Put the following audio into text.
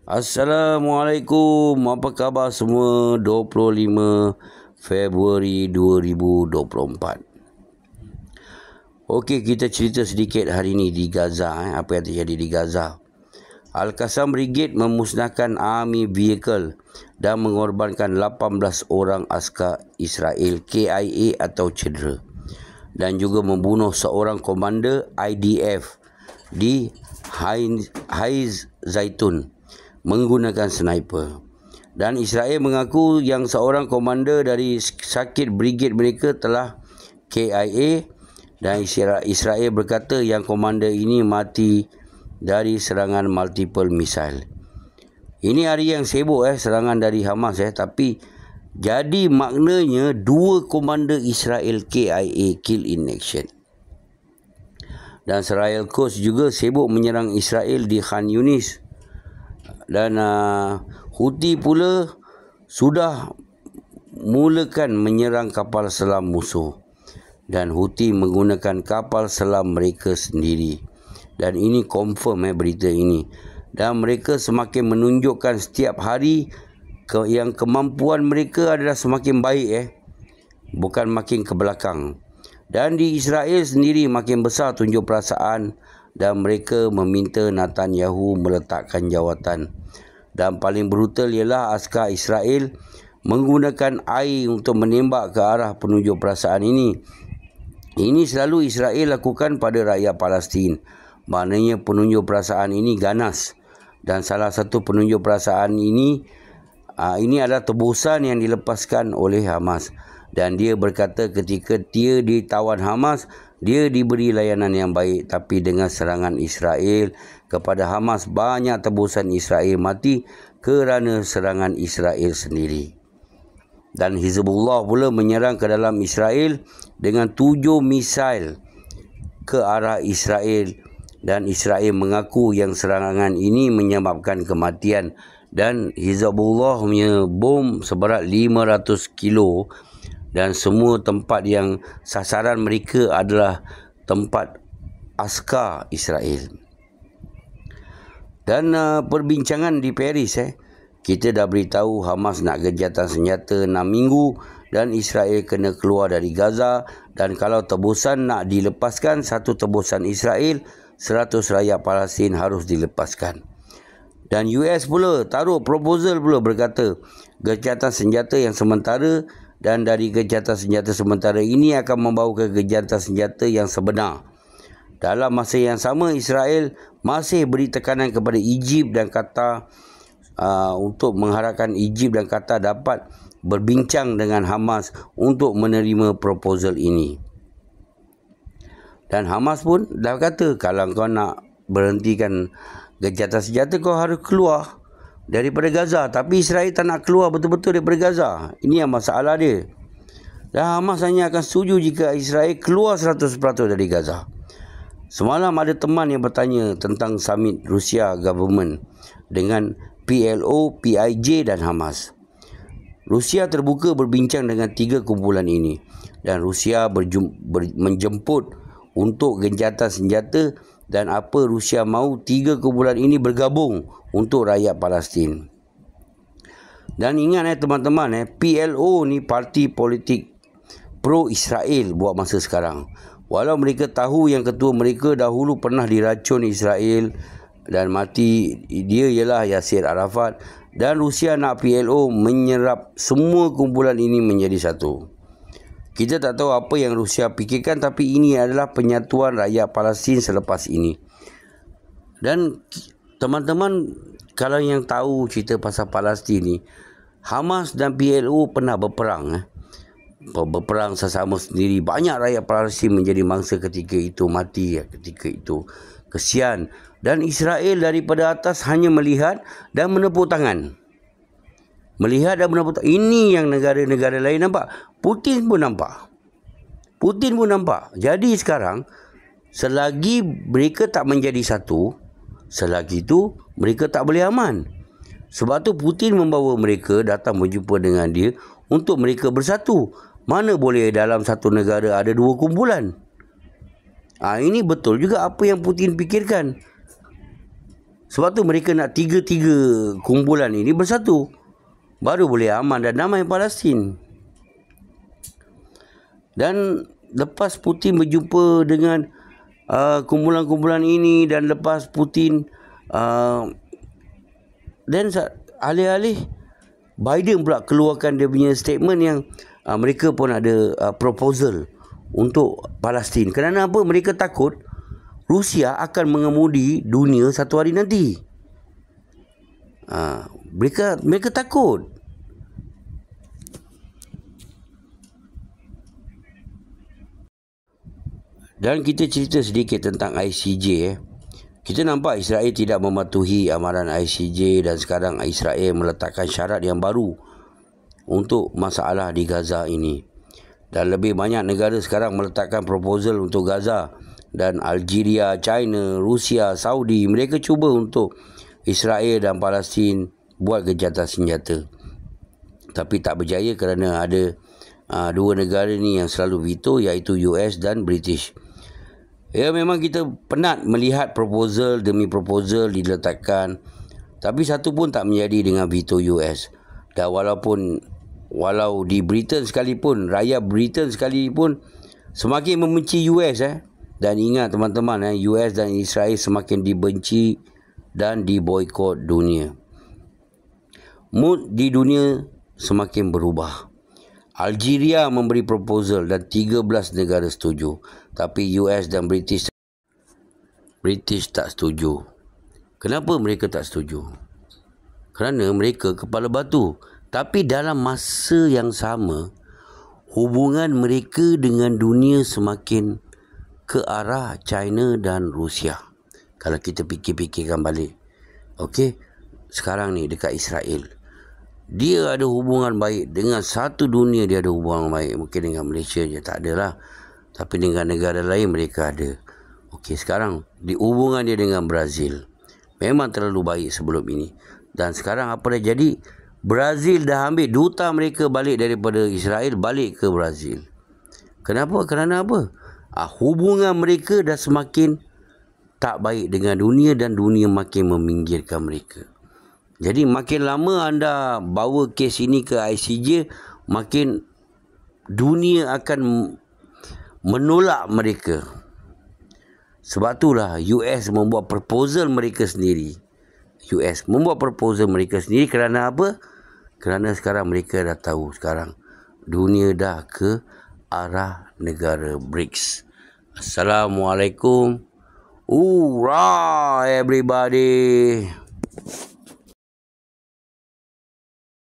Assalamualaikum, apa khabar semua? 25 Februari 2024. Okey, kita cerita sedikit hari ini di Gaza. Apa yang terjadi di Gaza? Al-Qassam Brigade memusnahkan army vehicle dan mengorbankan 18 orang askar Israel KIA atau cedera, dan juga membunuh seorang komander IDF di Haiz Zaitun menggunakan sniper. Dan Israel mengaku yang seorang komander dari sakit brigade mereka telah KIA, dan Israel berkata yang komander ini mati dari serangan multiple missile. Ini hari yang sibuk serangan dari Hamas tapi jadi maknanya dua komander Israel KIA kill in action. Dan Israel Quds juga sibuk menyerang Israel di Khan Yunis. Dan Houthi pula sudah mulakan menyerang kapal selam musuh. Dan Houthi menggunakan kapal selam mereka sendiri. Dan ini confirm berita ini. Dan mereka semakin menunjukkan setiap hari yang kemampuan mereka adalah semakin baik bukan makin ke belakang. Dan di Israel sendiri makin besar tunjuk perasaan, dan mereka meminta Netanyahu meletakkan jawatan. Dan paling brutal ialah askar Israel menggunakan air untuk menembak ke arah penunjuk perasaan ini. Ini selalu Israel lakukan pada rakyat Palestin. Maknanya penunjuk perasaan ini ganas. Dan salah satu penunjuk perasaan ini adalah tebusan yang dilepaskan oleh Hamas. Dan dia berkata ketika dia ditawan Hamas, dia diberi layanan yang baik. Tapi dengan serangan Israel kepada Hamas, banyak tebusan Israel mati kerana serangan Israel sendiri. Dan Hizbullah pula menyerang ke dalam Israel dengan 7 misail ke arah Israel. Dan Israel mengaku yang serangan ini menyebabkan kematian. Dan Hizbullah punya bom seberat 500 kilo. Dan semua tempat yang sasaran mereka adalah tempat askar Israel. Dan perbincangan di Paris kita dah beritahu Hamas nak gencatan senjata 6 minggu dan Israel kena keluar dari Gaza. Dan kalau tebusan nak dilepaskan, satu tebusan Israel, 100 rakyat Palestin harus dilepaskan. Dan US pula taruh proposal pula, berkata gencatan senjata yang sementara, dan dari gencatan senjata sementara ini akan membawa ke gencatan senjata yang sebenar. Dalam masa yang sama, Israel masih beri tekanan kepada Egypt dan Qatar untuk mengharapkan Egypt dan Qatar dapat berbincang dengan Hamas untuk menerima proposal ini. Dan Hamas pun dah kata kalau kau nak berhentikan gencatan senjata, kau harus keluar daripada Gaza. Tapi Israel tak nak keluar betul-betul daripada Gaza. Ini yang masalah dia. Dan Hamas hanya akan setuju jika Israel keluar 100% dari Gaza. Semalam ada teman yang bertanya tentang summit Rusia government dengan PLO, PIJ dan Hamas. Rusia terbuka berbincang dengan 3 kumpulan ini. Dan Rusia menjemput untuk gencatan senjata. Dan apa Rusia mahu 3 kumpulan ini bergabung untuk rakyat Palestin. Dan ingat teman-teman, PLO ni parti politik pro-Israel buat masa sekarang. Walau mereka tahu yang ketua mereka dahulu pernah diracun Israel dan mati, dia ialah Yasir Arafat. Dan Rusia nak PLO menyerap semua kumpulan ini menjadi satu. Kita tak tahu apa yang Rusia fikirkan, tapi ini adalah penyatuan rakyat Palestin selepas ini. Dan teman-teman, kalau yang tahu cerita pasal Palestin ni, Hamas dan PLO pernah berperang. Berperang sesama sendiri. Banyak rakyat Palestin menjadi mangsa ketika itu, mati ketika itu. Kesian. Dan Israel daripada atas hanya melihat dan menepuk tangan. Melihat dan menepuk tangan. Ini yang negara-negara lain nampak. Putin pun nampak. Jadi sekarang, selagi mereka tak menjadi satu, selagi itu mereka tak boleh aman. Sebab tu Putin membawa mereka datang berjumpa dengan dia untuk mereka bersatu. Mana boleh dalam satu negara ada 2 kumpulan. Ini betul juga apa yang Putin fikirkan. Sebab tu mereka nak tiga-tiga kumpulan ini bersatu. Baru boleh aman dan damai Palestin. Dan lepas Putin berjumpa dengan kumpulan-kumpulan ini dan lepas Putin dan alih-alih Biden pula keluarkan dia punya statement yang mereka pun ada proposal untuk Palestin. Kerana apa? Mereka takut Rusia akan mengemudi dunia satu hari nanti. Mereka takut. Dan kita cerita sedikit tentang ICJ. Kita nampak Israel tidak mematuhi amaran ICJ dan sekarang Israel meletakkan syarat yang baru untuk masalah di Gaza ini. Dan lebih banyak negara sekarang meletakkan proposal untuk Gaza. Dan Algeria, China, Rusia, Saudi, mereka cuba untuk Israel dan Palestin buat gencatan senjata. Tapi tak berjaya kerana ada dua negara ni yang selalu veto, iaitu US dan British. Ya, memang kita penat melihat proposal demi proposal diletakkan, tapi satu pun tak menjadi dengan veto US. Dan walau di Britain sekalipun, rakyat Britain sekalipun semakin membenci US. Dan ingat teman-teman, US dan Israel semakin dibenci dan diboikot dunia. Mood di dunia semakin berubah. Algeria memberi proposal dan 13 negara setuju. Tapi US dan British tak setuju. Kenapa mereka tak setuju? Kerana mereka kepala batu. Tapi dalam masa yang sama, hubungan mereka dengan dunia semakin ke arah China dan Rusia. Kalau kita fikir-fikirkan balik. Okey, sekarang ni dekat Israel, dia ada hubungan baik dengan satu dunia, dia ada hubungan baik. Mungkin dengan Malaysia je tak ada lah, tapi dengan negara lain mereka ada. Okey, sekarang di hubungan dia dengan Brazil memang terlalu baik sebelum ini. Dan sekarang apa dah jadi? Brazil dah ambil duta mereka balik daripada Israel, balik ke Brazil. Kenapa? Kerana apa? Hubungan mereka dah semakin tak baik dengan dunia dan dunia makin meminggirkan mereka. Jadi makin lama anda bawa kes ini ke ICJ, makin dunia akan menolak mereka. Sebab itulah US membuat proposal mereka sendiri. Kerana apa? Kerana sekarang mereka dah tahu sekarang dunia dah ke arah negara BRICS. Assalamualaikum. Hurrah everybody.